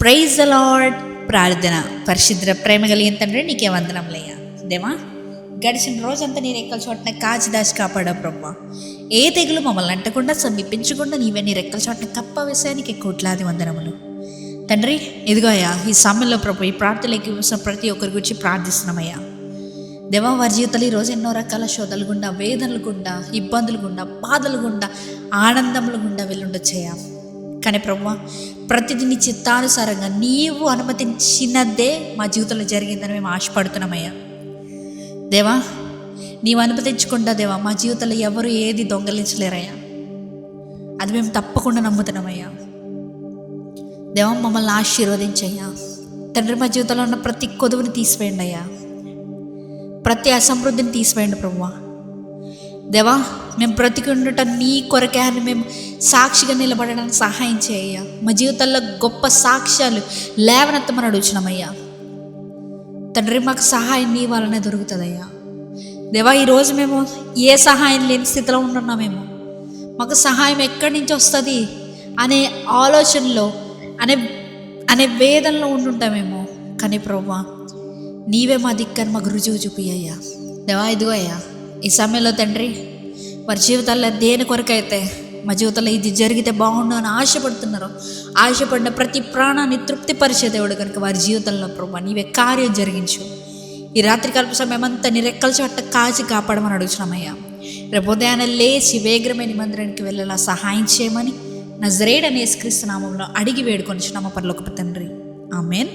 Praise the lord. ప్రార్థన. పరిశుద్ధ ప్రేమ కలిగిన తండ్రి నీకే వందనములయ్యా. దేవా, గడిచిన రోజంతా నీ రెక్కల చోటన కాచి దాచి కాపాడా ప్రభా. ఏ తెగులు మమ్మల్ని అంటకుండా సమీపించకుండా నీవే నీ రెక్కల చోటన కప్ప వేసానికి కోట్లాది వందనములు తండ్రి. ఇదిగో అయ్యా, ఈ సమయంలో ప్రభు ఈ ప్రార్థనలకి ప్రతి ఒక్కరి గురించి ప్రార్థిస్తున్నామయ్యా. దేవా, వారి జీవితాలు ఈరోజు ఎన్నో రకాల శోధనలు గుండా, వేదనలు గుండా, ఇబ్బందులు గుండా, బాధలు గుండా, ఆనందములు గుండా వెళ్ళుండొచ్చయ్యా. కానీ ప్రభువా, ప్రతిదీ నీ చిత్తానుసారంగా నీవు అనుమతించినదే మా జీవితంలో జరిగిందని మేము ఆశపడుతున్నామయ్యా. దేవా, నీవు అనుమతించకుండా దేవా మా జీవితంలో ఎవరు ఏది దొంగలించలేరయ్యా. అది మేము తప్పకుండా నమ్ముతున్నామయ్యా. దేవా, మమ్మల్ని ఆశీర్వదించయ్యా. తండ్రి, మా జీవితంలో ఉన్న ప్రతి కొదువుని తీసివేయండి అయ్యా. ప్రతి అసమృద్ధిని తీసివేయండి ప్రభువా. దేవా, మేము బ్రతికుండుట నీ కొరకే అని మేము సాక్షిగా నిలబడడానికి సహాయం చేయ్యా. మా జీవితాల్లో గొప్ప సాక్ష్యాలు లేవనెత్తమని అడుగుచున్నామయ్యా. తండ్రి, మాకు సహాయం నీ వల్లనే దొరుకుతుందయ్యా. దేవా, ఈరోజు మేము ఏ సహాయం లేని స్థితిలో ఉంటున్నామేమో, మాకు సహాయం ఎక్కడి నుంచి వస్తుంది అనే ఆలోచనలో అనే వేదనలో ఉంటుంటామేమో. కానీ ప్రభువా, నీవే మా దిక్కని మాకు రుజువు చూపియ్యా. దేవా, ఇదిగో అయ్యా, ఈ సమయంలో తండ్రి వారి జీవితాల్లో దేని కొరకైతే మా జీవితంలో ఇది జరిగితే బాగుండు అని ఆశపడిన ప్రతి ప్రాణాన్ని తృప్తిపరిచే దేవుడు కనుక వారి జీవితంలో ప్రభు నీవే కార్యం జరిగించు. ఈ రాత్రికాల సమయం అంతా నీ రెక్కల చోట కాచి కాపాడమని అడుగుతున్నామయ్యా. రేపు ఉదయాన్నే లేచి వేగరమైన మందిరానికి వెళ్ళేలా సహాయం చేయమని నజరేయుడైన యేసుక్రీస్తు నామములో అడిగి వేడుకొనిచున్నాము పరలోకపు తండ్రి. ఆమేన్.